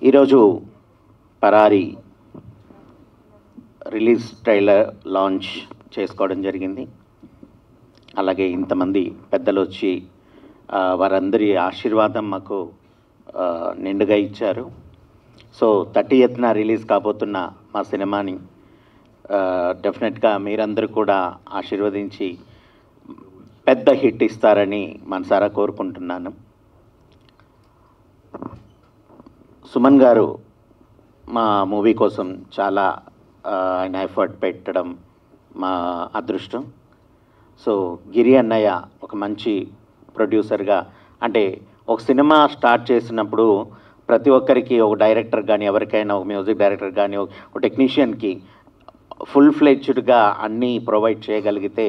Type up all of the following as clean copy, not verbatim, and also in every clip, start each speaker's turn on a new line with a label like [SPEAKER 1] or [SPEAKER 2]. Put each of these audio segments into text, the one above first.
[SPEAKER 1] ఈరోజు పరారీ release trailer launch చేసుకోవడం జరిగింది. అలాగే ఇంతమంది పెద్దలు వచ్చి వారందరి ఆశీర్వాదం మాకు నిండుగా ఇచ్చారు. సో 30th రిలీజ్ కాబోతున్న మా సినిమాని డెఫినెట్గా మీరందరూ కూడా ఆశీర్వదించి పెద్ద హిట్ ఇస్తారని మనసారా కోరుకుంటున్నాను. సుమన్ గారు మా మూవీ కోసం చాలా ఆయన ఎఫర్ట్ పెట్టడం మా అదృష్టం. సో గిరి అన్నయ్య ఒక మంచి ప్రొడ్యూసర్గా, అంటే ఒక సినిమా స్టార్ట్ చేసినప్పుడు ప్రతి ఒక్కరికి, ఒక డైరెక్టర్ కానీ, ఎవరికైనా ఒక మ్యూజిక్ డైరెక్టర్ కానీ, ఒక టెక్నీషియన్కి ఫుల్ ఫ్లెడ్జ్డ్గా అన్నీ ప్రొవైడ్ చేయగలిగితే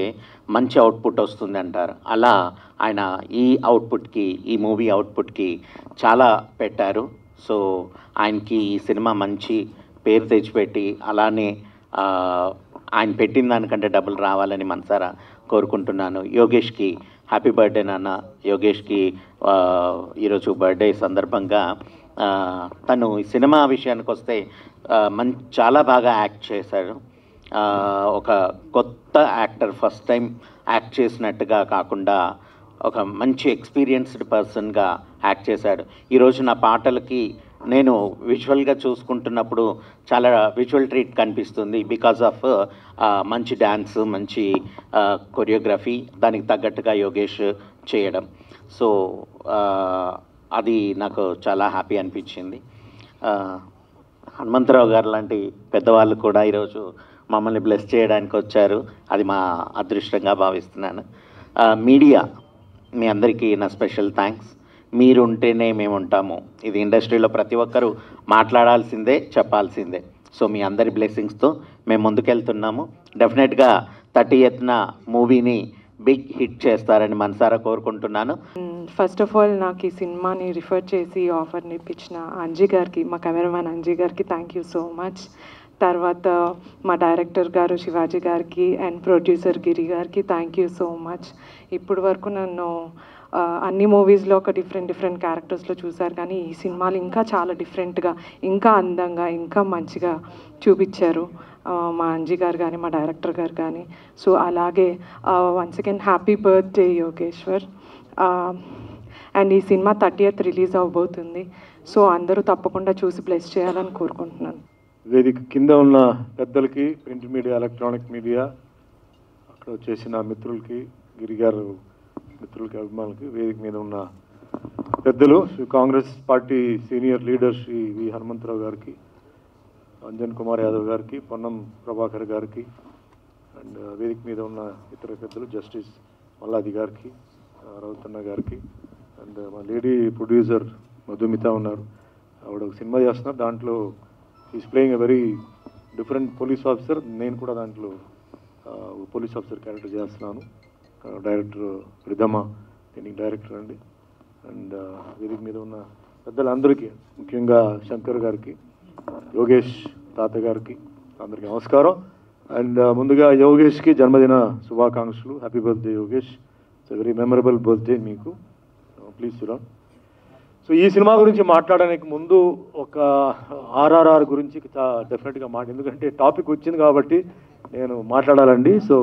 [SPEAKER 1] మంచి అవుట్పుట్ వస్తుంది అంటారు. అలా ఆయన ఈ మూవీ అవుట్పుట్కి చాలా పెట్టారు. సో ఆయనకి ఈ సినిమా మంచి పేరు తెచ్చిపెట్టి అలానే ఆయన పెట్టిన దానికంటే డబ్బులు రావాలని మనసారా కోరుకుంటున్నాను. యోగేష్కి హ్యాపీ బర్త్డే నాన్న. యోగేష్కి ఈరోజు బర్త్డే సందర్భంగా తను ఈ సినిమా విషయానికి వస్తే చాలా బాగా యాక్ట్ చేశాడు. ఒక కొత్త యాక్టర్, ఫస్ట్ టైం యాక్ట్ చేసినట్టుగా కాకుండా ఒక మంచి ఎక్స్పీరియన్స్డ్ పర్సన్గా యాక్ట్ చేశాడు. ఈరోజు నా పాటలకి నేను విజువల్గా చూసుకుంటున్నప్పుడు చాలా విజువల్ ట్రీట్ కనిపిస్తుంది. బికాజ్ ఆఫ్ మంచి డ్యాన్స్, మంచి కొరియోగ్రఫీ, దానికి తగ్గట్టుగా యోగేష్ చేయడం. సో అది నాకు చాలా హ్యాపీ అనిపించింది. హనుమంతరావు గారు లాంటి పెద్దవాళ్ళు కూడా ఈరోజు మమ్మల్ని బ్లెస్ చేయడానికి వచ్చారు. అది మా అదృష్టంగా భావిస్తున్నాను. మీడియా, మీ అందరికీ నా స్పెషల్ థ్యాంక్స్. మీరు ఉంటేనే మేము ఉంటాము. ఇది ఇండస్ట్రీలో ప్రతి ఒక్కరూ మాట్లాడాల్సిందే, చెప్పాల్సిందే. సో మీ అందరి బ్లెస్సింగ్స్తో మేము ముందుకెళ్తున్నాము. డెఫినెట్గా 30th మూవీని బిగ్ హిట్ చేస్తారని మనసారా కోరుకుంటున్నాను.
[SPEAKER 2] ఫస్ట్ ఆఫ్ ఆల్ నాకు ఈ సినిమాని రిఫర్ చేసి ఆఫర్ని ఇప్పించిన అంజీ గారికి, మా కెమెరామ్యాన్ అంజీ గారికి థ్యాంక్ యూ సో మచ్. తర్వాత మా డైరెక్టర్ గారు శివాజీ గారికి అండ్ ప్రొడ్యూసర్ గిరి గారికి థ్యాంక్ యూ సో మచ్. ఇప్పటి వరకు నన్ను అన్ని మూవీస్లో ఒక డిఫరెంట్ క్యారెక్టర్స్లో చూశారు, కానీ ఈ సినిమాలు ఇంకా చాలా డిఫరెంట్గా, ఇంకా అందంగా, ఇంకా మంచిగా చూపించారు మా అంజీ గారు కానీ, మా డైరెక్టర్ గారు కానీ. సో అలాగే once again happy birthday Yogeshwar. And ఈ సినిమా 30th రిలీజ్ అవబోతుంది. సో అందరూ తప్పకుండా చూసి బ్లెస్ చేయాలని కోరుకుంటున్నాను.
[SPEAKER 3] వేదిక కింద ఉన్న పెద్దలకి, ప్రింట్ మీడియా, ఎలక్ట్రానిక్ మీడియా, అక్కడ వచ్చేసిన మిత్రులకి, గిరిగారు మిత్రులకి, అభిమానులకి, వేదిక మీద ఉన్న పెద్దలు, Congress party senior leader Shri V Hanumantharao గారికి, అంజన్ కుమార్ యాదవ్ గారికి, పొన్నం ప్రభాకర్ గారికి, అండ్ వేదిక మీద ఉన్న ఇతర పెద్దలు జస్టిస్ మల్లాది గారికి, రౌతన్న గారికి, అండ్ మా లేడీ ప్రొడ్యూసర్ మధుమిత ఉన్నారు. ఆవిడ ఒక సినిమా చేస్తున్నారు, దాంట్లో is playing a very different police officer. నేను కూడా దాంట్లో పోలీస్ ఆఫీసర్ క్యారెక్టర్ చేస్తున్నాను. డైరెక్టర్ రిధమ, దీనికి డైరెక్టర్ అండి. అండ్ వేదిక మీద ఉన్న పెద్దలందరికీ, ముఖ్యంగా శంకర్ గారికి, యోగేష్ తాత గారికి అందరికీ నమస్కారం. అండ్ ముందుగా యోగేష్కి జన్మదిన శుభాకాంక్షలు. Happy birthday Yogesh. It's a very memorable birthday మీకు. ప్లీజ్ చూడండి. సో ఈ సినిమా గురించి మాట్లాడడానికి ముందు ఒక RRR గురించి డెఫినెట్గా ఎందుకంటే టాపిక్ వచ్చింది కాబట్టి నేను మాట్లాడాలండి. సో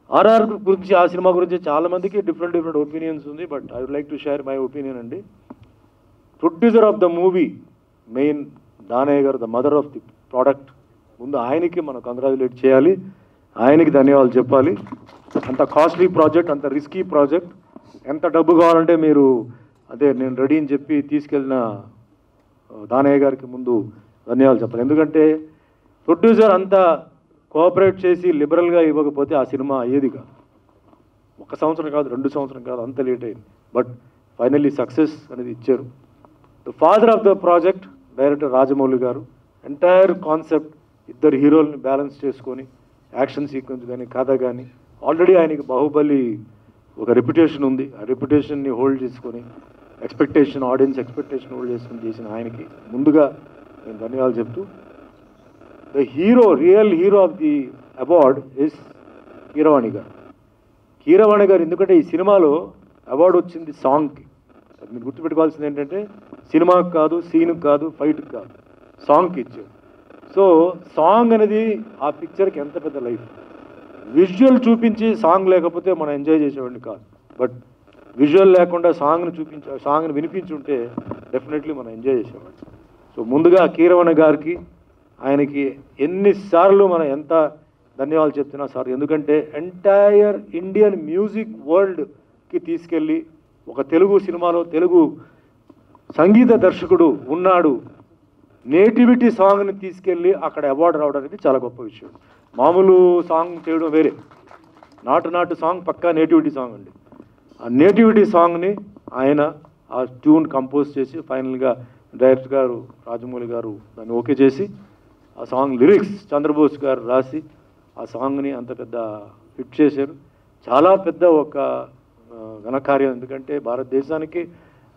[SPEAKER 3] RRR గురించి, ఆ సినిమా గురించి చాలామందికి డిఫరెంట్ ఒపీనియన్స్ ఉంది. But I would like to share my opinion అండి. Producer of the movie, main Danayya గారు, the mother of the product. ముందు ఆయనకి మనం కంగ్రాచులేట్ చేయాలి, ఆయనకి ధన్యవాదాలు చెప్పాలి. అంత కాస్ట్లీ ప్రాజెక్ట్, అంత రిస్కీ ప్రాజెక్ట్, ఎంత డబ్బు కావాలంటే మీరు అదే నేను రెడీ అని చెప్పి తీసుకెళ్ళిన దానయ్య గారికి ముందు ధన్యవాదాలు చెప్పాలి. ఎందుకంటే ప్రొడ్యూసర్ అంతా కోఆపరేట్ చేసి లిబరల్గా ఇవ్వకపోతే ఆ సినిమా అయ్యేది కాదు. 1 సంవత్సరం కాదు, 2 సంవత్సరం కాదు, అంత లేట్ అయింది. బట్ ఫైనల్లీ సక్సెస్ అనేది ఇచ్చారు. The father of the project director Rajamouli గారు. ఎంటైర్ కాన్సెప్ట్, ఇద్దరు హీరోల్ని బ్యాలెన్స్ చేసుకొని, యాక్షన్ సీక్వెన్స్ కానీ, కథ కానీ, ఆల్రెడీ ఆయనకి బాహుబలి ఒక రెప్యుటేషన్ ఉంది. ఆ రెప్యుటేషన్ని హోల్డ్ చేసుకొని, ఆడియన్స్ ఎక్స్పెక్టేషన్ హోల్డ్ చేసుకుని చేసిన ఆయనకి ముందుగా నేను ధన్యవాదాలు చెప్తూ, the real hero of the award is Keeravani గారు. కీరవాణి గారు ఎందుకంటే ఈ సినిమాలో అవార్డు వచ్చింది సాంగ్కి. మీరు గుర్తుపెట్టుకోవాల్సింది ఏంటంటే సినిమాకి కాదు, సీన్కి కాదు, ఫైట్కి కాదు, సాంగ్కి ఇచ్చాడు. సో సాంగ్ అనేది ఆ పిక్చర్కి ఎంత పెద్ద లైఫ్. విజువల్ చూపించి సాంగ్ లేకపోతే మనం ఎంజాయ్ చేసేవాడిని కాదు. బట్ విజువల్ లేకుండా సాంగ్ని వినిపించుంటే డెఫినెట్లీ మనం ఎంజాయ్ చేసేవాడిని. సో ముందుగా కీరవణ గారికి, ఆయనకి ఎన్నిసార్లు మనం ఎంత ధన్యవాదాలు చెప్తున్నా సార్. ఎందుకంటే ఎంటైర్ ఇండియన్ మ్యూజిక్ వరల్డ్కి తీసుకెళ్ళి ఒక తెలుగు సినిమాలో తెలుగు సంగీత దర్శకుడు ఉన్నాడు, నేటివిటీ సాంగ్ని తీసుకెళ్ళి అక్కడ అవార్డు రావడం అనేది చాలా గొప్ప విషయం. మామూలు సాంగ్ చేయడం వేరే, నాటు సాంగ్ పక్కా నేటివిటీ సాంగ్ అండి. ఆ నేటివిటీ సాంగ్ని ఆయన ఆ ట్యూన్ కంపోజ్ చేసి ఫైనల్గా డైరెక్టర్ గారు రాజమౌళి గారు దాన్ని ఓకే చేసి ఆ సాంగ్ లిరిక్స్ చంద్రబోస్ గారు రాసి ఆ సాంగ్ని అంత పెద్ద హిట్ చేశారు. చాలా పెద్ద ఒక ఘనకార్యం. ఎందుకంటే భారతదేశానికి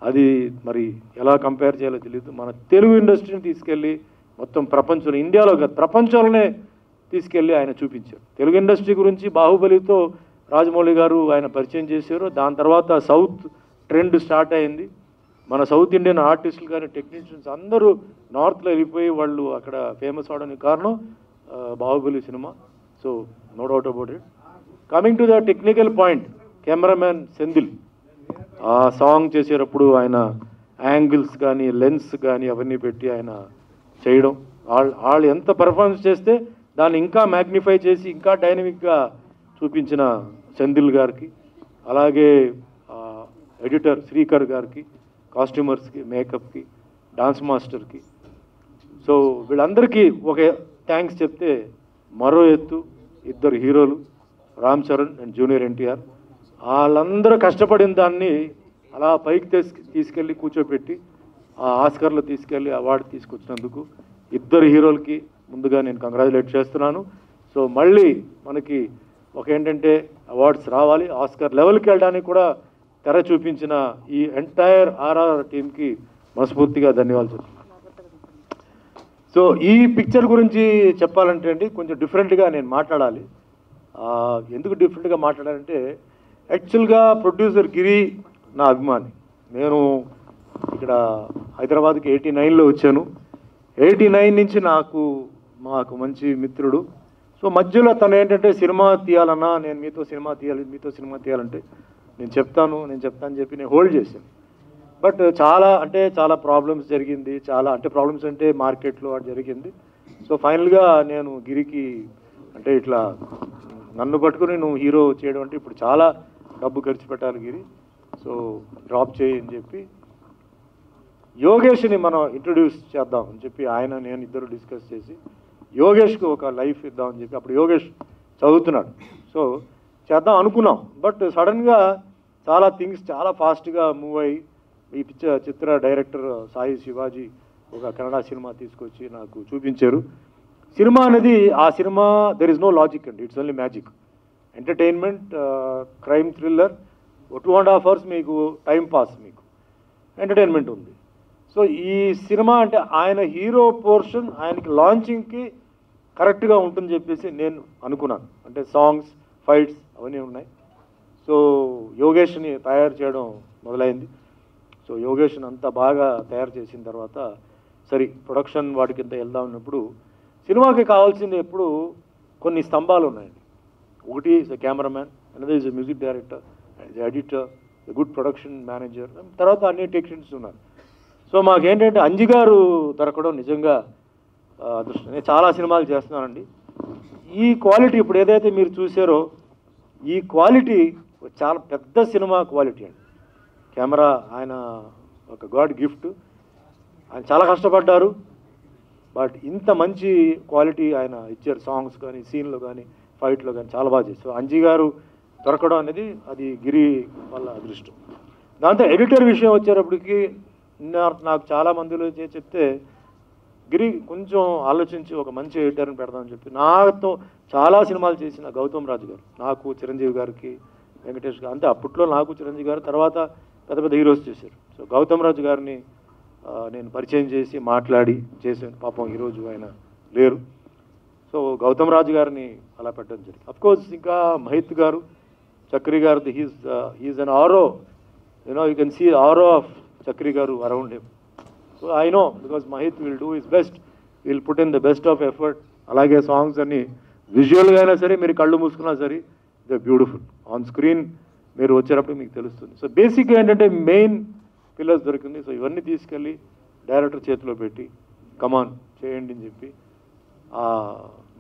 [SPEAKER 3] అది మరి ఎలా కంపేర్ చేయాలో తెలియదు. మన తెలుగు ఇండస్ట్రీని తీసుకెళ్ళి మొత్తం ప్రపంచంలో, ఇండియాలో కాదు ప్రపంచంలోనే తీసుకెళ్ళి ఆయన చూపించారు. తెలుగు ఇండస్ట్రీ గురించి బాహుబలితో రాజమౌళి గారు ఆయన పరిచయం చేశారు. దాని తర్వాత సౌత్ ట్రెండ్ స్టార్ట్ అయింది. మన సౌత్ ఇండియన్ ఆర్టిస్టులు కానీ టెక్నీషియన్స్ అందరూ నార్త్లో వెళ్ళిపోయి వాళ్ళు అక్కడ ఫేమస్ అవడానికి కారణం Baahubali cinema. So no doubt about it. Coming to the technical point, cameraman Senthil ఆ సాంగ్ చేసేటప్పుడు ఆయన యాంగిల్స్ కానీ లెన్స్ కానీ అవన్నీ పెట్టి ఆయన చేయడం, వాళ్ళు ఎంత పర్ఫార్మెన్స్ చేస్తే దాన్ని ఇంకా మ్యాగ్నిఫై చేసి ఇంకా డైనమిక్గా చూపించిన సెంధిల్ గారికి, అలాగే ఎడిటర్ శ్రీకర్ గారికి, కాస్ట్యూమర్స్కి, మేకప్కి, డాన్స్ మాస్టర్కి, సో వీళ్ళందరికీ ఒక థ్యాంక్స్ చెప్తే మరో ఎత్తు ఇద్దరు హీరోలు రామ్ చరణ్ అండ్ జూనియర్ ఎన్టీఆర్. వాళ్ళందరూ కష్టపడిన దాన్ని అలా పైకి తీసుకెళ్ళి కూర్చోపెట్టి ఆ ఆస్కర్లో తీసుకెళ్ళి అవార్డు తీసుకొచ్చినందుకు ఇద్దరు హీరోలకి ముందుగా నేను కంగ్రాచులేట్ చేస్తున్నాను. సో మళ్ళీ మనకి ఒక ఏంటంటే అవార్డ్స్ రావాలి, ఆస్కర్ లెవెల్కి వెళ్ళడానికి కూడా తెర చూపించిన ఈ ఎంటైర్ ఆర్ఆర్ టీంకి మనస్ఫూర్తిగా ధన్యవాదాలు చెప్తున్నాను. సో ఈ పిక్చర్ గురించి చెప్పాలంటే అండి కొంచెం డిఫరెంట్గా నేను మాట్లాడాలి. ఎందుకు డిఫరెంట్గా మాట్లాడాలంటే యాక్చువల్గా ప్రొడ్యూసర్ గిరి నా అభిమాని. నేను ఇక్కడ హైదరాబాద్కి 89లో వచ్చాను. 89 నుంచి మాకు మంచి మిత్రుడు. సో మధ్యలో తను ఏంటంటే సినిమా తీయాలన్నా నేను మీతో సినిమా తీయాలంటే నేను చెప్తాను అని చెప్పి నేను హోల్డ్ చేశాను. బట్ చాలా ప్రాబ్లమ్స్ జరిగింది. ప్రాబ్లమ్స్ అంటే మార్కెట్లో అటు జరిగింది. సో ఫైనల్గా నేను గిరికి అంటే ఇట్లా నన్ను పట్టుకుని నువ్వు హీరో చేయడం అంటే ఇప్పుడు చాలా డబ్బు ఖర్చు పెట్టాలి గిరి, సో డ్రాప్ చేయి అని చెప్పి యోగేష్ని మనం ఇంట్రొడ్యూస్ చేద్దాం అని చెప్పి నేను ఇద్దరు డిస్కస్ చేసి యోగేష్కి ఒక లైఫ్ ఇద్దామని చెప్పి అప్పుడు యోగేష్ చదువుతున్నాడు. సో చేద్దాం అనుకున్నాం. బట్ సడన్గా చాలా థింగ్స్ చాలా ఫాస్ట్గా మూవ్ అయ్యి ఈ చిత్ర డైరెక్టర్ సాయి శివాజీ ఒక కన్నడ సినిమా తీసుకొచ్చి నాకు చూపించారు. సినిమా అనేది ఆ cinema there is no logic అండి, it's only magic. Entertainment, crime thriller, 2.5 hours మీకు టైం పాస్, మీకు ఎంటర్టైన్మెంట్ ఉంది. సో ఈ సినిమా అంటే ఆయన హీరో పోర్షన్ ఆయనకి లాంచింగ్కి కరెక్ట్గా ఉంటుందని చెప్పేసి నేను అనుకున్నాను. అంటే సాంగ్స్, ఫైట్స్ అవన్నీ ఉన్నాయి. సో యోగేష్ని తయారు చేయడం మొదలైంది. సో యోగేష్ని అంతా బాగా తయారు చేసిన తర్వాత సరే ప్రొడక్షన్ వాటికి ఇంత వెళ్దాం ఉన్నప్పుడు సినిమాకి కావాల్సింది ఎప్పుడు కొన్ని స్తంభాలు ఉన్నాయండి. ఒకటి is a cameraman, another is a music director, editor, good production manager, తర్వాత అన్ని టెక్నీషియన్స్ ఉన్నారు. సో మాకేంటంటే అంజి గారు దొరకడం నిజంగా అదృష్టం. నేను చాలా సినిమాలు చేస్తున్నానండి. ఈ క్వాలిటీ ఇప్పుడు ఏదైతే మీరు చూసారో ఈ క్వాలిటీ చాలా పెద్ద సినిమా క్వాలిటీ అండి. కెమెరా ఆయన ఒక గాడ్ గిఫ్ట్. ఆయన చాలా కష్టపడ్డారు, బట్ ఇంత మంచి క్వాలిటీ ఆయన ఇచ్చారు. సాంగ్స్ కానీ, సీన్లో కానీ, ఫైట్లో కానీ చాలా బాగా చేశారు. అంజి గారు దొరకడం అనేది అది గిరి వాళ్ళ అదృష్టం. దాంతో ఎడిటర్ విషయం వచ్చేటప్పటికి నాకు చాలా మందిలో చెప్తే గిరి కొంచెం ఆలోచించి ఒక మంచి ఎడిటర్ని పెడదామని చెప్పి నాతో చాలా సినిమాలు చేసిన గౌతమ్ రాజు గారు, నాకు చిరంజీవి గారికి, వెంకటేష్ గారు, అంటే అప్పట్లో నాకు చిరంజీవి గారు, తర్వాత పెద్ద పెద్ద హీరోస్ చేశారు. సో గౌతమ్ రాజు గారిని నేను పరిచయం చేసి మాట్లాడి చేశాను. పాపం ఈరోజు ఆయన లేరు. సో గౌతమ్ రాజు గారిని అలా పెట్టడం జరిగింది. అఫ్కోర్స్ ఇంకా మహిత్ గారు, చక్రి గారు, హీజ్ అన్ ఆరో, యూ కెన్ సీ ఆరో ఆఫ్ చక్రి గారు around him. So I know because Mahith will do his best, will put in the best of effort. అలాగే సాంగ్స్ అన్ని విజువల్గా అయినా సరే మీరు కళ్ళు మూసుకున్నా సరే దే బ్యూటిఫుల్. ఆన్ స్క్రీన్ మీరు వచ్చేటప్పుడు మీకు తెలుస్తుంది. సో బేసిక్గా ఏంటంటే మెయిన్ పిల్లర్స్ దొరికింది. సో ఇవన్నీ తీసుకెళ్ళి డైరెక్టర్ చేతిలో పెట్టి కమాన్ చేయండి అని చెప్పి ఆ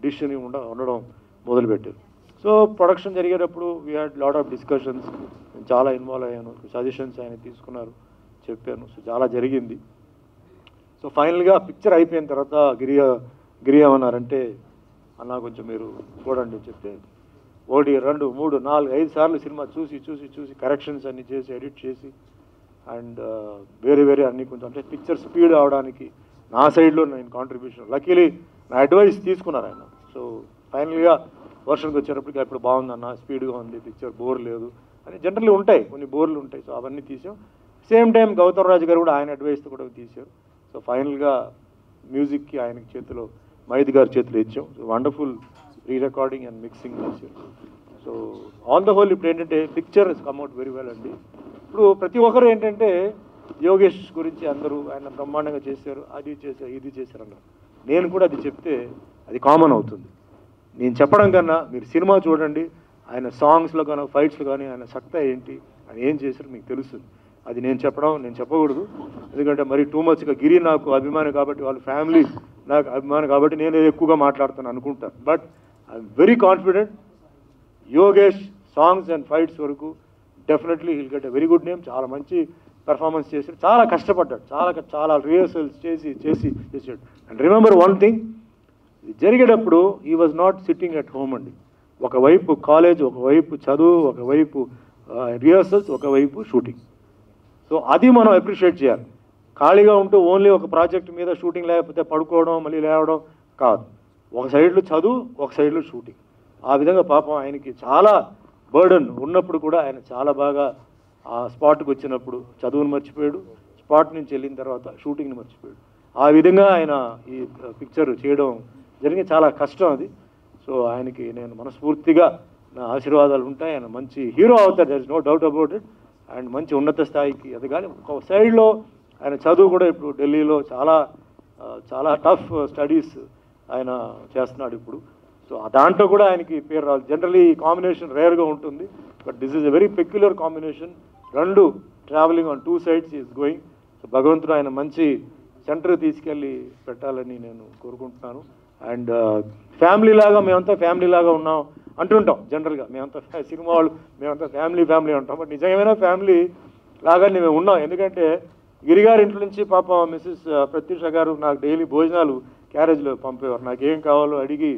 [SPEAKER 3] డిసిషన్ ఉండడం మొదలుపెట్టారు. సో ప్రొడక్షన్ జరిగేటప్పుడు we had lot of discussions. నేను చాలా ఇన్వాల్వ్ అయ్యాను, సజెషన్స్ ఆయన తీసుకున్నారు, చెప్పాను. సో చాలా జరిగింది. సో ఫైనల్గా పిక్చర్ అయిపోయిన తర్వాత గిరి ఏమన్నారంటే, అన్న కొంచెం మీరు చూడండి చెప్తే 1 2 3 4 5 సార్లు సినిమా చూసి కరెక్షన్స్ అన్ని చేసి ఎడిట్ చేసి అండ్ వేరే అన్నీ కొంచెం అంటే పిక్చర్ స్పీడ్ అవడానికి నా సైడ్లో నేను కాంట్రిబ్యూషన్ లక్కీలీ నా అడ్వైస్ తీసుకున్నారు ఆయన. సో ఫైనల్గా వర్షన్కి వచ్చేటప్పటికి అప్పుడు బాగుందన్న, స్పీడ్గా ఉంది పిక్చర్, బోర్ లేదు అని జనరల్లీ ఉంటాయి, కొన్ని బోర్లు ఉంటాయి. సో అవన్నీ తీసాం. సేమ్ టైం గౌతమ్ రాజు గారు కూడా ఆయన అడ్వైస్తో కూడా తీశారు. సో ఫైనల్గా మ్యూజిక్కి ఆయనకి చేతిలో మహిత్ గారి చేతిలో ఇచ్చాం. So wonderful re recording and mixing చేశారు. సో ఆన్ ద హోల్ ఇప్పుడు ఏంటంటే పిక్చర్ ఇస్ కమ్అట్ వెరీ వెల్ అండి. ఇప్పుడు ప్రతి ఒక్కరు ఏంటంటే యోగేష్ గురించి అందరూ ఆయన బ్రహ్మాండంగా చేశారు, అది చేశారు, ఇది చేశారు అన్నారు. నేను కూడా అది చెప్తే అది కామన్ అవుతుంది. నేను చెప్పడం కన్నా మీరు సినిమా చూడండి, ఆయన సాంగ్స్లో కానీ ఫైట్స్లో కానీ ఆయన సత్తా ఏంటి, ఆయన ఏం చేశారు మీకు తెలుస్తుంది. అది నేను చెప్పకూడదు, ఎందుకంటే మరి టూ మచ్గా గిరి నాకు అభిమాని కాబట్టి, వాళ్ళ ఫ్యామిలీ నాకు అభిమాని కాబట్టి నేను ఎక్కువగా మాట్లాడుతాను అనుకుంటాను. But I'm very confident Yogesh songs and fights వరకు definitely will get a very good name. చాలా మంచి పెర్ఫార్మెన్స్ చేశాడు, చాలా కష్టపడ్డాడు, చాలా రిహర్సల్స్ చేసాడు. అండ్ రిమెంబర్ వన్ థింగ్, జరిగేటప్పుడు ఈ was not sitting at home అండి. ఒకవైపు కాలేజ్, ఒకవైపు చదువు, ఒకవైపు రిహర్సల్స్, ఒకవైపు షూటింగ్. సో అది మనం అప్రిషియేట్ చేయాలి. ఖాళీగా ఉంటూ ఓన్లీ ఒక ప్రాజెక్ట్ మీద షూటింగ్ లేకపోతే పడుకోవడం మళ్ళీ లేవడం కాదు. ఒక సైడ్లో చదువు, ఒక సైడ్లో షూటింగ్. ఆ విధంగా పాపం ఆయనకి చాలా బర్డన్ ఉన్నప్పుడు కూడా ఆయన చాలా బాగా ఆ స్పాట్కి వచ్చినప్పుడు చదువును మర్చిపోయాడు, స్పాట్ నుంచి వెళ్ళిన తర్వాత షూటింగ్ని మర్చిపోయాడు. ఆ విధంగా ఆయన ఈ పిక్చర్ చేయడం జరిగింది. చాలా కష్టం అది. సో ఆయనకి నేను మనస్ఫూర్తిగా నా ఆశీర్వాదాలు ఉంటాయి. ఆయన మంచి హీరో అవుతారు, there is no doubt about it. And మంచి ఉన్నత స్థాయికి ఎదగాలి. ఒక సైడ్లో ఆయన చదువు కూడా ఇప్పుడు ఢిల్లీలో చాలా టఫ్ స్టడీస్ ఆయన చేస్తున్నాడు ఇప్పుడు. సో దాంట్లో కూడా ఆయనకి పేరు రావాలి. జనరలీ ఈ కాంబినేషన్ రేర్గా ఉంటుంది, but this is a very peculiar combination. రెండు travelling on 2 sides is going. So భగవంతుడు ఆయన మంచి సెంటర్ తీసుకెళ్ళి పెట్టాలని నేను కోరుకుంటున్నాను. అండ్ ఫ్యామిలీ లాగా ఉన్నాం అంటుంటాం జనరల్గా. మేమంతా సినిమా వాళ్ళు మేమంతా ఫ్యామిలీ ఉంటాం, బట్ నిజమైన ఫ్యామిలీ లాగానే మేము ఉన్నాం. ఎందుకంటే గిరిగారి ఇంట్లో నుంచి పాపం మిస్సెస్ ప్రత్యూష గారు నాకు డైలీ భోజనాలు క్యారేజ్లో పంపేవారు, నాకేం కావాలో అడిగి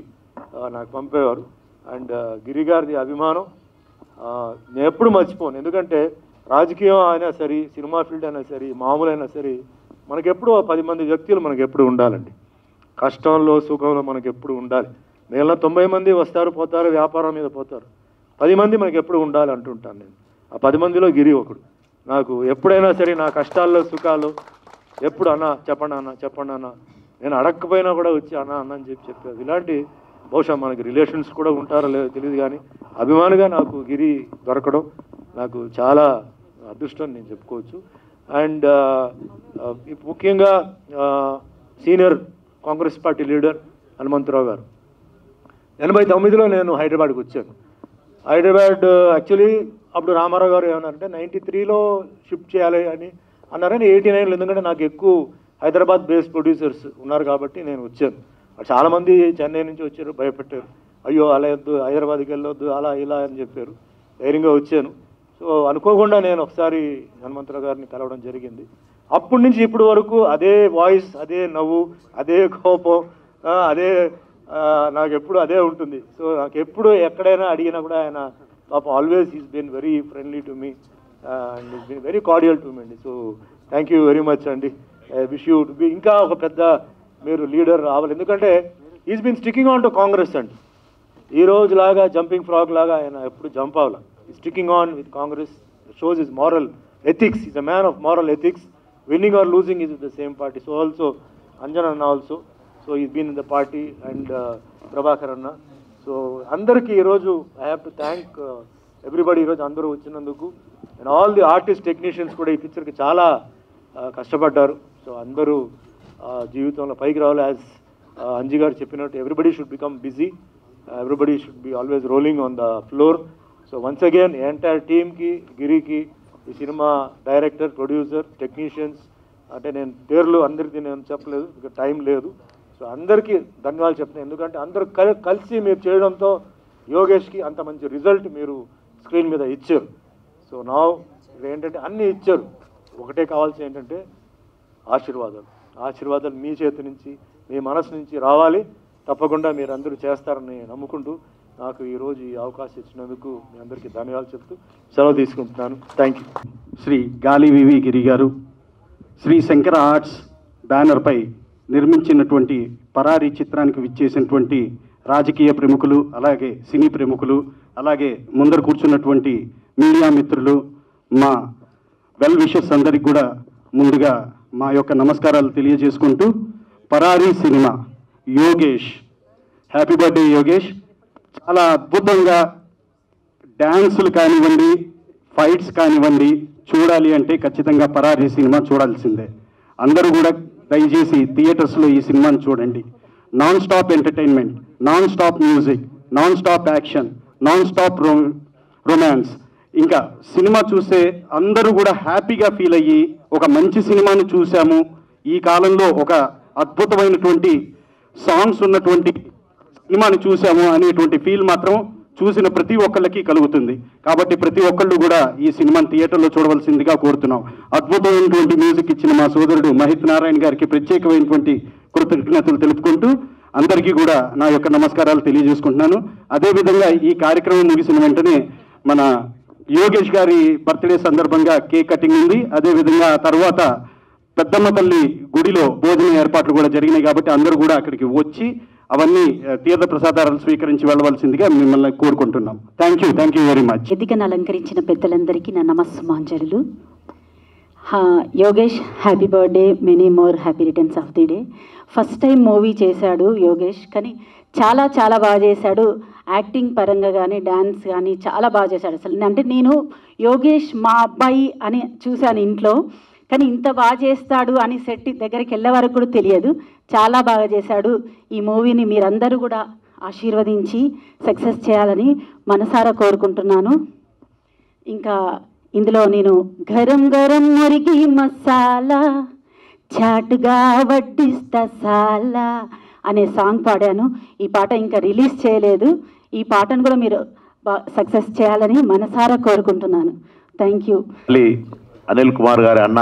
[SPEAKER 3] నాకు పంపేవారు. అండ్ గిరిగారిది అభిమానం నేను ఎప్పుడు మర్చిపోను. ఎందుకంటే రాజకీయం అయినా సరే, సినిమా ఫీల్డ్ అయినా సరే, మామూలు అయినా సరే, మనకెప్పుడు 10 మంది వ్యక్తులు మనకు ఎప్పుడు ఉండాలండి. కష్టంలో సుఖంలో మనకు ఎప్పుడు ఉండాలి. మిగిలిన 90 మంది వస్తారు పోతారు, వ్యాపారం మీద పోతారు. 10 మంది మనకి ఎప్పుడు ఉండాలి అంటుంటాను నేను. ఆ 10 మందిలో గిరి ఒకడు. నాకు ఎప్పుడైనా సరే నా కష్టాల్లో సుఖాలు ఎప్పుడు చెప్పండి అన్న, నేను అడగకపోయినా కూడా వచ్చి అన్న అని చెప్పారు. ఇలాంటి బహుశా మనకి రిలేషన్స్ కూడా ఉంటారో లేదో తెలియదు, కానీ అభిమానిగా నాకు గిరి దొరకడం నాకు చాలా అదృష్టం నేను చెప్పుకోవచ్చు. అండ్ ముఖ్యంగా senior Congress party leader Hanumantha Rao గారు 89లో నేను హైదరాబాద్కి వచ్చాను. హైదరాబాద్ యాక్చువల్లీ అప్పుడు రామారావు గారు ఏమన్నారంటే 93లో షిఫ్ట్ చేయాలి అని అన్నారని. 89లో ఎందుకంటే నాకు ఎక్కువ హైదరాబాద్ బేస్డ్ ప్రొడ్యూసర్స్ ఉన్నారు కాబట్టి నేను వచ్చాను. చాలామంది చెన్నై నుంచి వచ్చారు, భయపెట్టారు, అయ్యో అలా వద్దు, హైదరాబాద్కి వెళ్ళొద్దు, అలా ఇలా అని చెప్పారు. ధైర్యంగా వచ్చాను. సో అనుకోకుండా నేను ఒకసారి హనుమంతరావు గారిని కలవడం జరిగింది. అప్పటి నుంచి ఇప్పటి వరకు అదే వాయిస్, అదే నవ్వు, అదే కోపం, అదే నాకు ఎప్పుడు అదే ఉంటుంది. సో నాకు ఎప్పుడు ఎక్కడైనా అడిగినా కూడా ఆయన పాపం always is been very friendly to me and is been very cordial to me అండి. So thank you very much అండి. I wish you to be ఇంకా ఒక పెద్ద మీరు లీడర్ రావాలి. ఎందుకంటే is been sticking on to Congress అండి. ఈ రోజులాగా జంపింగ్ ఫ్రాగ్ లాగా ఆయన ఎప్పుడు జంప్ అవ్వాలి. Sticking on with Congress shows is moral ethics. Is a man of moral ethics. Winning or losing is with the same party. So also Anjan అన్న also, so is been in the party and Prabhakar అన్న. So అందరికీ ఈరోజు I have to thank everybody ఈరోజు అందరూ వచ్చినందుకు. And all the artist technicians కూడా ఈ పిక్చర్కి చాలా కష్టపడ్డారు. సో అందరూ జీవితంలో పైకి రావాలి. యాజ్ అంజీ గారు చెప్పినట్టు everybody should become busy, everybody should be always rolling on the floor. So once again entire టీమ్కి, గిరికి, ఈ సినిమా డైరెక్టర్, ప్రొడ్యూసర్, టెక్నీషియన్స్, అంటే నేను పేర్లు అందరికీ నేను చెప్పలేదు, ఇక టైం లేదు. సో అందరికీ ధన్యవాదాలు చెప్తున్నాను. ఎందుకంటే అందరూ కలిసి మీరు చేయడంతో యోగేష్కి అంత మంచి రిజల్ట్ మీరు స్క్రీన్ మీద ఇచ్చారు. సో నా ఏంటంటే అన్నీ ఇచ్చారు, ఒకటే కావాల్సి ఏంటంటే ఆశీర్వాదాలు మీ చేతి నుంచి, మీ మనసు నుంచి రావాలి. తప్పకుండా మీరు అందరూ చేస్తారని నమ్ముకుంటూ నాకు ఈరోజు ఈ అవకాశం ఇచ్చినందుకు మీ అందరికీ ధన్యవాదాలు చెప్తూ సెలవు తీసుకుంటున్నాను. Thank you.
[SPEAKER 4] శ్రీ గాలి వివి గిరి గారు శ్రీ శంకర ఆర్ట్స్ బ్యానర్పై నిర్మించినటువంటి పరారీ చిత్రానికి విచ్చేసినటువంటి రాజకీయ ప్రముఖులు, అలాగే సినీ ప్రముఖులు, అలాగే ముందర కూర్చున్నటువంటి మీడియా మిత్రులు, మా వెల్ విషెస్ అందరికి కూడా ముందుగా మా యొక్క నమస్కారాలు తెలియజేసుకుంటూ, Parari cinema Yogesh, happy birthday Yogesh. చాలా అద్భుతంగా డ్యాన్సులు కానివ్వండి, ఫైట్స్ కానివ్వండి, చూడాలి అంటే ఖచ్చితంగా పరారీ సినిమా చూడాల్సిందే. అందరూ కూడా దయచేసి థియేటర్స్లో ఈ సినిమాని చూడండి. Non stop entertainment, non stop music, non stop action, non stop romance. ఇంకా సినిమా చూస్తే అందరూ కూడా హ్యాపీగా ఫీల్ అయ్యి ఒక మంచి సినిమాను చూసాము, ఈ కాలంలో ఒక అద్భుతమైనటువంటి సాంగ్స్ ఉన్నటువంటి సినిమాని చూసాము అనేటువంటి ఫీల్ మాత్రం చూసిన ప్రతి ఒక్కళ్ళకి కలుగుతుంది. కాబట్టి ప్రతి ఒక్కళ్ళు కూడా ఈ సినిమాని థియేటర్లో చూడవలసిందిగా కోరుతున్నాం. అద్భుతమైనటువంటి మ్యూజిక్ ఇచ్చిన మా సోదరుడు మహిత్ నారాయణ గారికి ప్రత్యేకమైనటువంటి కృతజ్ఞతలు తెలుపుకుంటూ అందరికీ కూడా నా యొక్క నమస్కారాలు తెలియజేసుకుంటున్నాను. అదేవిధంగా ఈ కార్యక్రమం ముగిసిన వెంటనే మన యోగేష్ గారి బర్త్డే సందర్భంగా కేక్ కటింగ్ ఉంది. అదేవిధంగా తర్వాత పెద్దమ్మ తల్లి గుడిలో భోజన ఏర్పాట్లు కూడా జరిగినాయి. కాబట్టి అందరూ కూడా అక్కడికి వచ్చి అవన్నీ తీర్థ ప్రసాదాలను స్వీకరించి వెళ్ళవలసిందిగా మిమ్మల్ని కోరుకుంటున్నాం. Thank you very much.
[SPEAKER 5] వేదికను అలంకరించిన పెద్దలందరికీ నా నమస్సుమాంజలులు. Yogesh, happy birthday, many more happy returns of the day. First time movie చేశాడు యోగేష్, కానీ చాలా చాలా బాగా చేశాడు. యాక్టింగ్ పరంగా కానీ, డ్యాన్స్ కానీ చాలా బాగా చేశాడు. అసలు అంటే నేను యోగేష్ మా అబ్బాయి అని చూశాను ఇంట్లో, కానీ ఇంత బాగా చేస్తాడు అని సెట్ దగ్గరికి వెళ్ళే వరకు కూడా తెలియదు. చాలా బాగా చేశాడు. ఈ మూవీని మీరందరూ కూడా ఆశీర్వదించి సక్సెస్ చేయాలని మనసారా కోరుకుంటున్నాను. ఇంకా ఇందులో నేను గరం గరం మురిగి మసాలా చాటుగా వడ్డిస్తా సాలా అనే సాంగ్ పాడాను. ఈ పాట ఇంకా రిలీజ్ చేయలేదు. ఈ పాటను కూడా మీరు సక్సెస్ చేయాలని మనసారా కోరుకుంటున్నాను. Thank you.
[SPEAKER 6] అనిల్ కుమార్ గారి అన్న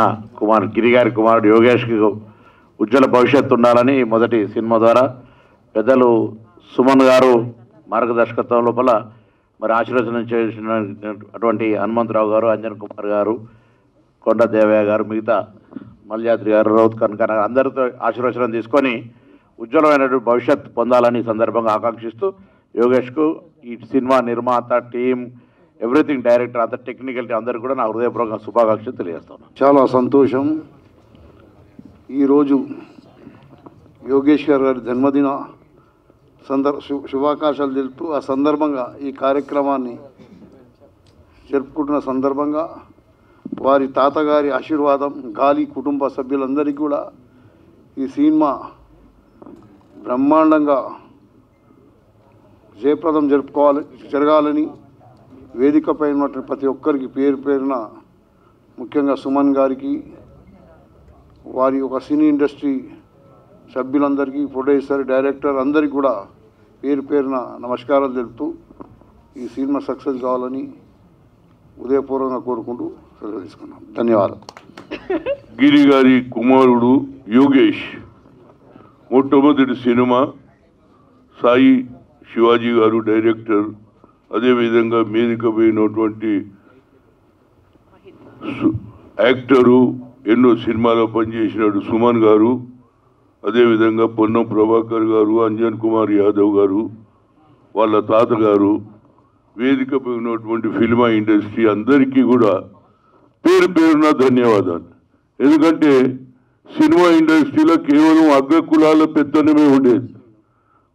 [SPEAKER 6] గిరి గారి కుమారుడు యోగేష్కి ఉజ్వల భవిష్యత్తు ఉండాలని మొదటి సినిమా ద్వారా పెద్దలు సుమన్ గారు మార్గదర్శకత్వం లోపల మరి ఆశీర్వచనం చేసినటువంటి హనుమంతరావు గారు, అంజన్ కుమార్ గారు, కొండ దేవయ్య గారు, మిగతా మల్యాద్రి గారు, రౌత్ కనక అందరితో ఆశీర్వచనం తీసుకొని ఉజ్వలమైనటువంటి భవిష్యత్తు పొందాలని సందర్భంగా ఆకాంక్షిస్తూ యోగేష్కు ఈ సినిమా నిర్మాత, టీం, ఎవ్రీథింగ్, డైరెక్టర్, అంత టెక్నికల్ అందరికీ కూడా నా హృదయపూర్వక శుభాకాంక్షలు తెలియజేస్తాను.
[SPEAKER 7] చాలా సంతోషం. ఈరోజు యోగేష్ గారి జన్మదిన శుభాకాంక్షలు తెలుపుతూ ఆ సందర్భంగా ఈ కార్యక్రమాన్ని జరుపుకుంటున్న సందర్భంగా వారి తాతగారి ఆశీర్వాదం, గాలి కుటుంబ సభ్యులందరికీ కూడా ఈ సినిమా బ్రహ్మాండంగా జయప్రదం జరగాలని వేదికపై ఉన్నటువంటి ప్రతి ఒక్కరికి పేరు పేరున, ముఖ్యంగా సుమన్ గారికి, వారి ఒక సినీ ఇండస్ట్రీ సభ్యులందరికీ, ప్రొడ్యూసర్, డైరెక్టర్ అందరికీ కూడా పేరు పేరున నమస్కారాలు తెలుపుతూ ఈ సినిమా సక్సెస్ కావాలని ఉదయపూర్వకంగా కోరుకుంటూ సెలవు తీసుకున్నాం. ధన్యవాదాలు.
[SPEAKER 8] గిరి గారి కుమారుడు యోగేష్ మొట్టమొదటి సినిమా, సాయి శివాజీ గారు డైరెక్టర్, అదేవిధంగా మీదిక పోయినటువంటి యాక్టరు, ఎన్నో సినిమాలో పనిచేసినాడు సుమన్ గారు, అదేవిధంగా పొన్నం ప్రభాకర్ గారు, అంజన్ కుమార్ యాదవ్ గారు, వాళ్ళ తాతగారు, వేదికపై ఉన్నటువంటి ఫిల్మా ఇండస్ట్రీ అందరికీ కూడా పేరు పేరున ధన్యవాదాలు. ఎందుకంటే సినిమా ఇండస్ట్రీలో కేవలం అగ్రకులాల పెత్తనమే ఉండేది,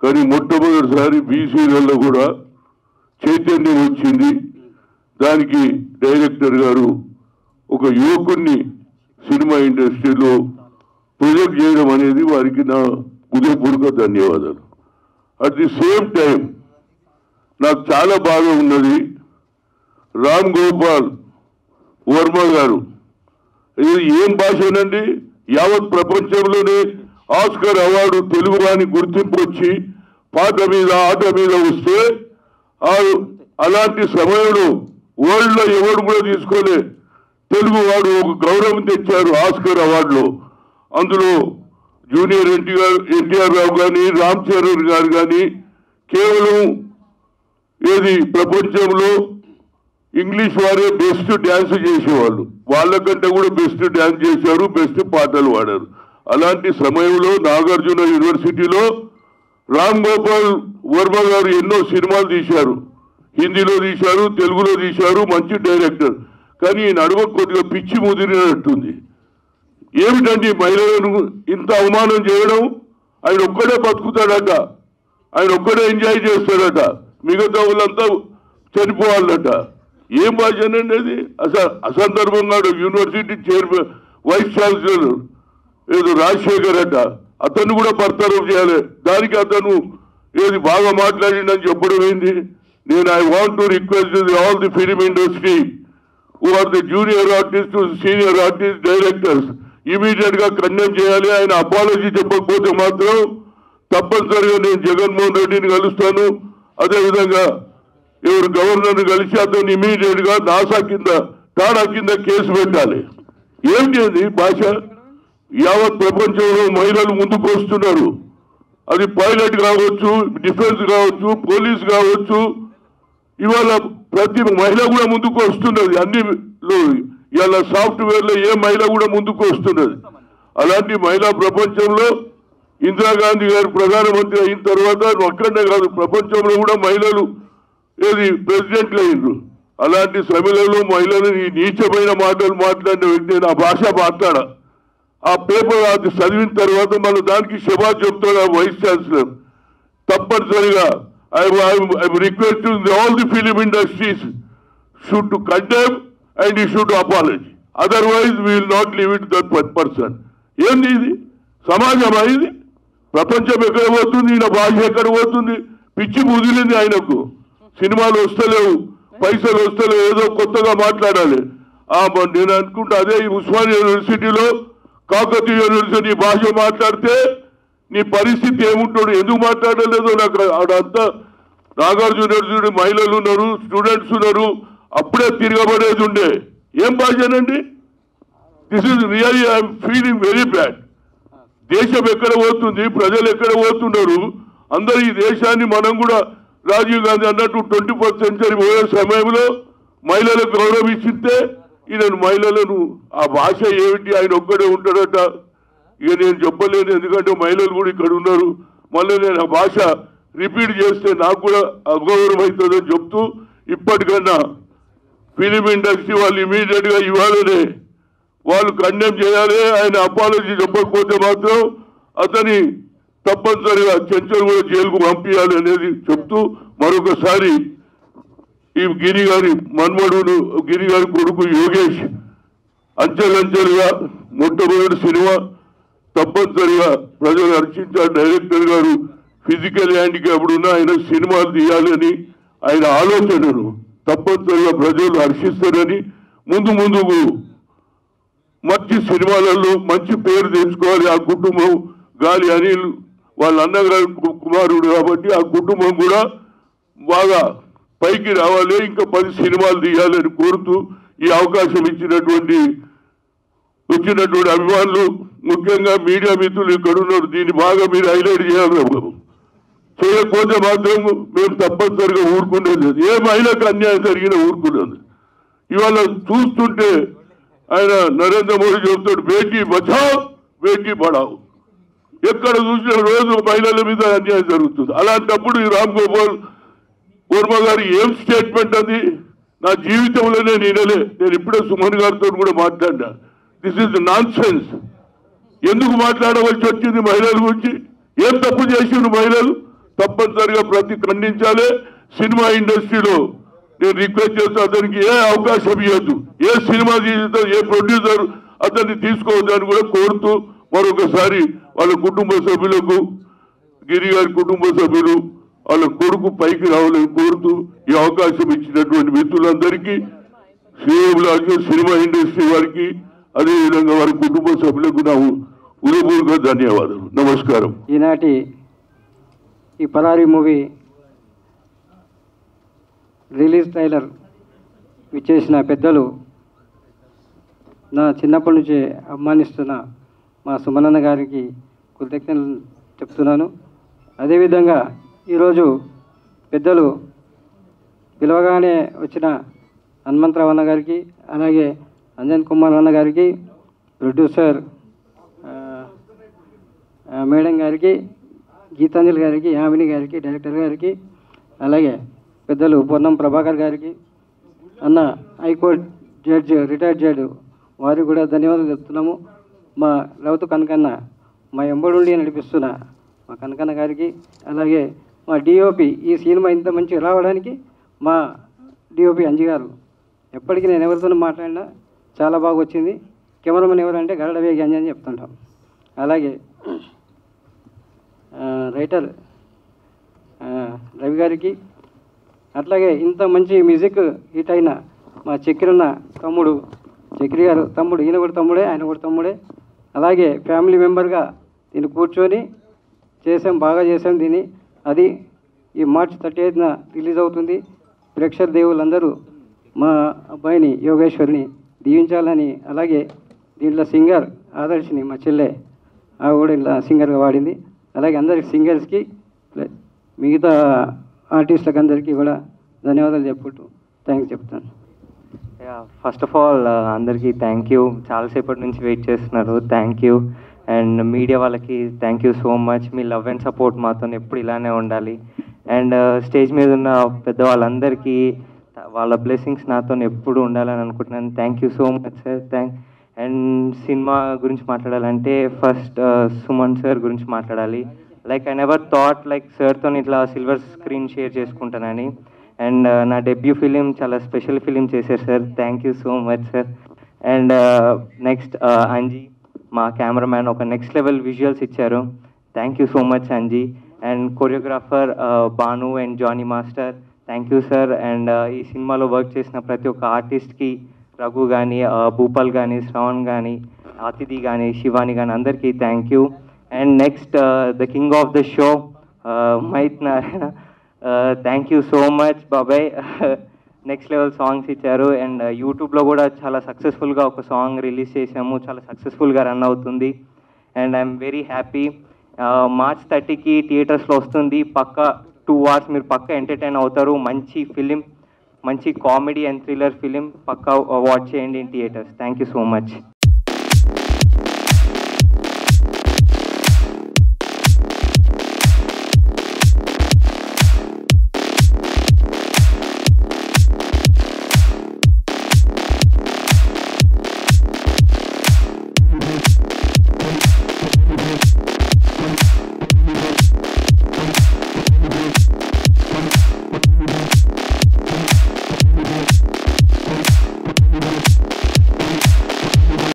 [SPEAKER 8] కానీ మొట్టమొదటిసారి బీసీలలో కూడా చైతన్యం వచ్చింది. దానికి డైరెక్టర్ గారు ఒక యువకుణ్ణి సినిమా సినిమా ఇండస్ట్రీలో ప్రొజెక్ట్ చేయడం అనేది వారికి నా హృదయపూర్వక ధన్యవాదాలు. అట్ ది సేమ్ టైం నాకు చాలా బాగా ఉన్నది రామ్ గోపాల్ వర్మ గారు. ఇది ఏం భాషనండి, యావత్ ప్రపంచంలోనే ఆస్కర్ అవార్డు తెలుగు వాని గుర్తింపు వచ్చి పాట మీద ఆట మీద వస్తే అలాంటి సమయంలో వరల్డ్లో ఎవరు కూడా తీసుకోలే తెలుగు వాడు ఒక గౌరవం తెచ్చారు ఆస్కర్ అవార్డులో. అందులో జూనియర్ ఎన్టీఆర్ రావు కానీ రామ్ చరణ్ గారు కానీ కేవలం ఏది ప్రపంచంలో ఇంగ్లీష్ వారే బెస్ట్ డ్యాన్స్ చేసేవాళ్ళు, వాళ్ళకంటే కూడా బెస్ట్ డ్యాన్స్ చేశారు, బెస్ట్ పాటలు పాడారు. అలాంటి సమయంలో నాగార్జున యూనివర్సిటీలో రామ్ గోపాల్ వర్మ గారు ఎన్నో సినిమాలు తీశారు, హిందీలో తీశారు, తెలుగులో తీశారు, మంచి డైరెక్టర్. కానీ ఈ నడుమ కొద్దిగా పిచ్చి ముదిరినట్టుంది. ఏమిటండి మహిళలను ఇంత అవమానం చేయడం? ఆయన ఒక్కడే బతుకుతాడట, ఆయన ఒక్కడే ఎంజాయ్ చేస్తాడట, మిగతా వాళ్ళంతా చనిపోవాలట. ఏం భాషనండి అది? అసందర్భంగా యూనివర్సిటీ చైర్మన్ వైస్ ఛాన్సలర్ ఏదో రాజశేఖర్ అట, అతను కూడా బర్తరఫ్ చేయాలి. దానికి అతను ఏది బాగా మాట్లాడిందని చెప్పడం ఏంది? నేను I want to request all the film industry who are the junior artists to senior artists, directors, immediate గా కండెమ్ చేయాలి. ఆయన అపాలజీ చెప్పకపోతే మాత్రం తప్పనిసరిగా నేను జగన్మోహన్ రెడ్డిని కలుస్తాను. అదేవిధంగా ఎవరు గవర్నర్ని కలిసి అతను ఇమీడియట్ గా నాసా కింద టాడా కింద కేసు పెట్టాలి. ఏంటి అది భాష? యావత్ ప్రపంచంలో మహిళలు ముందుకు వస్తున్నారు. అది పైలట్ కావచ్చు, డిఫెన్స్ కావచ్చు, పోలీస్ కావచ్చు, ఇవాళ ప్రతి మహిళ కూడా ముందుకు వస్తున్నది. అన్నిలో ఇవాళ సాఫ్ట్వేర్లో ఏ మహిళ కూడా ముందుకు వస్తున్నది. అలాంటి మహిళా ప్రపంచంలో ఇందిరాగాంధీ గారు ప్రధానమంత్రి అయిన తర్వాత ఒక్కడే కాదు, ప్రపంచంలో కూడా మహిళలు ఏది ప్రెసిడెంట్లు అయ్యిండ్రు. అలాంటి సమయంలో మహిళలు ఈ నీచమైన మాటలు మాట్లాడిన వ్యక్తి ఆ భాష మాట్లాడ ఆ పేపర్ అది చదివిన తర్వాత మనం దానికి శబాష్ చెప్తాడు వైస్ ఛాన్సలర్. తప్పనిసరిగా I'm requesting all the film industries should to condemn and he should apologize. Otherwise, we will not leave it to that person. ఏంది ఇది? సమాజమా ఇది? ప్రపంచం ఎక్కడ పోతుంది, ఈయన భాష ఎక్కడ పోతుంది? పిచ్చి ముదిలింది ఆయనకు. సినిమాలు వస్తలేవు, పైసలు వస్తలేవు, ఏదో కొత్తగా మాట్లాడాలి. నేను అనుకుంటా అదే ఉస్మానియా యూనివర్సిటీలో కాకతీయ యూనివర్సిటీ భాష మాట్లాడితే నీ పరిస్థితి ఏముంటాడు? ఎందుకు మాట్లాడలేదో నాకు ఆడంతా నాగార్జున యూనివర్సిటీ మహిళలు ఉన్నారు, స్టూడెంట్స్ ఉన్నారు, అప్పుడే తిరగబడేది ఉండే. ఏం భాషనండి? This is really I'm feeling very bad. దేశం ఎక్కడ పోతుంది, ప్రజలు ఎక్కడ పోతున్నారు? అందరూ ఈ దేశాన్ని మనం కూడా రాజీవ్ గాంధీ అన్నట్టు 21st century పోయే సమయంలో మహిళలకు గౌరవం ఇచ్చితే ఈయన మహిళలను ఆ భాష ఏమిటి? ఆయన ఒక్కడే ఉంటాడట. ఇక నేను చెప్పలేను, ఎందుకంటే మహిళలు కూడా ఇక్కడ ఉన్నారు. మళ్ళీ నేను ఆ భాష రిపీట్ చేస్తే నాకు కూడా అగౌరవం అవుతుందని చెప్తూ ఇప్పటికన్నా ఫిలిం ఇండస్ట్రీ వాళ్ళు ఇమీడియట్ గా ఇవ్వాలనే వాళ్ళు కండెమ్ చేయాలి. ఆయన అపాలజీ చెప్పకపోతే మాత్రం అతని తప్పనిసరిగా చెంచల్ కూడా జైలుకు పంపించాలి అనేది చెప్తూ మరొకసారి ఈ గిరి గారి మన్మడును, గిరి గారి కొడుకు యోగేష్ అంచెలంచెలుగా మొట్టమొదటి సినిమా తప్పనిసరిగా ప్రజలు హర్షించారు. డైరెక్టర్ గారు ఫిజికల్ హ్యాండిక్యాప్డ్ ఉన్న ఆయన సినిమాలు తీయాలని ఆయన ఆలోచనను తప్పనిసరిగా ప్రజలు హర్షిస్తారని ముందు ముందుకు మంచి సినిమాలలో మంచి పేరు తెచ్చుకోవాలి. ఆ కుటుంబం గాలి అనిల్ వాళ్ళ అన్నగారి కుమారుడు కాబట్టి ఆ కుటుంబం కూడా బాగా పైకి రావాలి, ఇంకా 10 సినిమాలు తీయాలని కోరుతూ ఈ అవకాశం వచ్చినటువంటి అభిమానులు, ముఖ్యంగా మీడియా మిత్రులు ఇక్కడ ఉన్నారు, దీన్ని బాగా మీరు హైలైట్ చేయాలి. చేయకపోతే మాత్రం మేము తప్పనిసరిగా ఊరుకునేది లేదు. ఏ మహిళకు అన్యాయం జరిగినా ఊరుకునేది. ఇవాళ చూస్తుంటే ఆయన నరేంద్ర మోడీ చెబుతాడు బేటీ బచావ్ బేటీ పడావ్. ఎక్కడ చూసిన రోజు మహిళల మీద అన్యాయం జరుగుతుంది. అలాంటప్పుడు ఈ రామ్ గోపాల్ వర్మ గారు ఏం స్టేట్మెంట్ అది? నా జీవితంలో నేను వినలే. నేను ఇప్పుడే సుమన్ గారితో కూడా మాట్లాడినా. This is non sense. ఎందుకు మాట్లాడవలసి వచ్చింది మహిళల గురించి? ఏం తప్పు చేసిండు మహిళలు? తప్పనిసరిగా ఖండించాలి. సినిమా ఇండస్ట్రీలో నేను రిక్వెస్ట్ చేస్తా, అతనికి ఏ అవకాశం ఇవ్వద్దు. ఏ సినిమా తీసినా ఏ ప్రొడ్యూసర్ అతన్ని తీసుకోవద్దని కూడా కోరుతూ మరొకసారి వాళ్ళ కుటుంబ సభ్యులకు, గిరి గారి కుటుంబ సభ్యులు వాళ్ళ కొడుకు పైకి రావాలని కోరుతూ ఈ అవకాశం ఇచ్చినటువంటి మిత్రులందరికీ, శ్రీరాములు సినిమా ఇండస్ట్రీ వారికి, అదేవిధంగా వారి కుటుంబ సభ్యులకు నా హృదయపూర్వక ధన్యవాదాలు. నమస్కారం.
[SPEAKER 9] ఈనాటి ఈ పరారీ మూవీ రిలీజ్ ట్రైలర్ ఇచ్చేసిన పెద్దలు, నా చిన్నప్పటి నుంచి అభిమానిస్తున్న మా సుమనన్న గారికి కృతజ్ఞతలు చెప్తున్నాను. అదేవిధంగా ఈరోజు పెద్దలు పిలవగానే వచ్చిన హనుమంతరావు అన్న గారికి, అలాగే అంజన్ కుమార్ అన్న గారికి, ప్రొడ్యూసర్ మేడం గారికి, గీతాంజలి గారికి, యామిని గారికి, డైరెక్టర్ గారికి, అలాగే పెద్దలు పొన్నం ప్రభాకర్ గారికి, అన్న హైకోర్టు జడ్జి, రిటైర్డ్ జడ్జి వారికి కూడా ధన్యవాదాలు చెప్తున్నాము. మా రౌతు కనకన్న, మా ఎంబడుండి నడిపిస్తున్న మా కనకన్న గారికి, అలాగే మా డిఓపి, ఈ సినిమా ఇంత మంచిగా రావడానికి మా డిఓపి అంజి గారు. ఎప్పటికీ నేను ఎవరితోనూ మాట్లాడినా చాలా బాగా వచ్చింది. కెమెరామెన్ ఎవరంటే గరడ వేగి అంజి అని చెప్తుంటాం. అలాగే రైటర్ రవి గారికి, అట్లాగే ఇంత మంచి మ్యూజిక్ హిట్ అయిన మా చక్రిన్న తమ్ముడు, చక్రి గారు తమ్ముడు, ఈయన కూడా తమ్ముడే, ఆయన కూడా తమ్ముడే. అలాగే ఫ్యామిలీ మెంబర్గా దీన్ని కూర్చొని చేసాం, బాగా చేసాం దీన్ని. అది ఈ మార్చి 30న రిలీజ్ అవుతుంది. ప్రేక్షక దేవులందరూ మా అబ్బాయిని యోగేశ్వరిని దీవించాలని, అలాగే దీంట్లో సింగర్ ఆదర్శిని మా చెల్లె, ఆవిడ కూడా ఇలా సింగర్గా వాడింది. అలాగే అందరికి సింగర్స్కి, మిగతా ఆర్టిస్టులకు అందరికీ కూడా ధన్యవాదాలు చెప్పుకుంటూ థ్యాంక్స్ చెప్తాను.
[SPEAKER 10] ఫస్ట్ ఆఫ్ ఆల్ అందరికీ థ్యాంక్ యూ. చాలాసేపటి నుంచి వెయిట్ చేస్తున్నారు, థ్యాంక్ యూ. అండ్ మీడియా వాళ్ళకి thank you so much. Me love and support మాతో ఎప్పుడు ఇలానే ఉండాలి. అండ్ స్టేజ్ మీద ఉన్న పెద్దవాళ్ళందరికీ వాళ్ళ బ్లెస్సింగ్స్ నాతో ఎప్పుడు ఉండాలని అనుకుంటున్నాను. Thank you so much sir. And cinema గురించి మాట్లాడాలంటే ఫస్ట్ సుమన్ సార్ గురించి మాట్లాడాలి. Like I never thought like సార్తో ఇట్లా సిల్వర్ స్క్రీన్ షేర్ చేసుకుంటానని. అండ్ నా డెబ్యూ ఫిలిం చాలా స్పెషల్ ఫిలిం చేశారు sir. Thank you so much sir. And next Anji, మా కెమెరామ్యాన్, ఒక నెక్స్ట్ లెవెల్ విజువల్స్ ఇచ్చారు. Thank you so much Anji. And choreographer Banu and Johnny master, thank you sir. And ఈ సినిమాలో work చేసిన ప్రతి ఒక్క ఆర్టిస్ట్కి, రఘు కానీ, భూపాల్ కానీ, శ్రవణ్ కానీ, అతిథి కానీ, శివాని కానీ, అందరికీ thank you. And next the king of the show మైత్ Narayana, thank you so much బాబాయ్. నెక్స్ట్ లెవెల్ సాంగ్స్ ఇచ్చారు. అండ్ యూట్యూబ్లో కూడా చాలా సక్సెస్ఫుల్గా ఒక సాంగ్ రిలీజ్ చేసాము, చాలా సక్సెస్ఫుల్గా రన్ అవుతుంది. And I'm very happy. March 30కి థియేటర్స్లో వస్తుంది. పక్కా 2 hours మీరు పక్కా ఎంటర్టైన్ అవుతారు. మంచి ఫిలిం, మంచి కామెడీ అండ్ థ్రిల్లర్ ఫిలిం, పక్కా వాచ్ చేయండి in theatres. Thank you so much.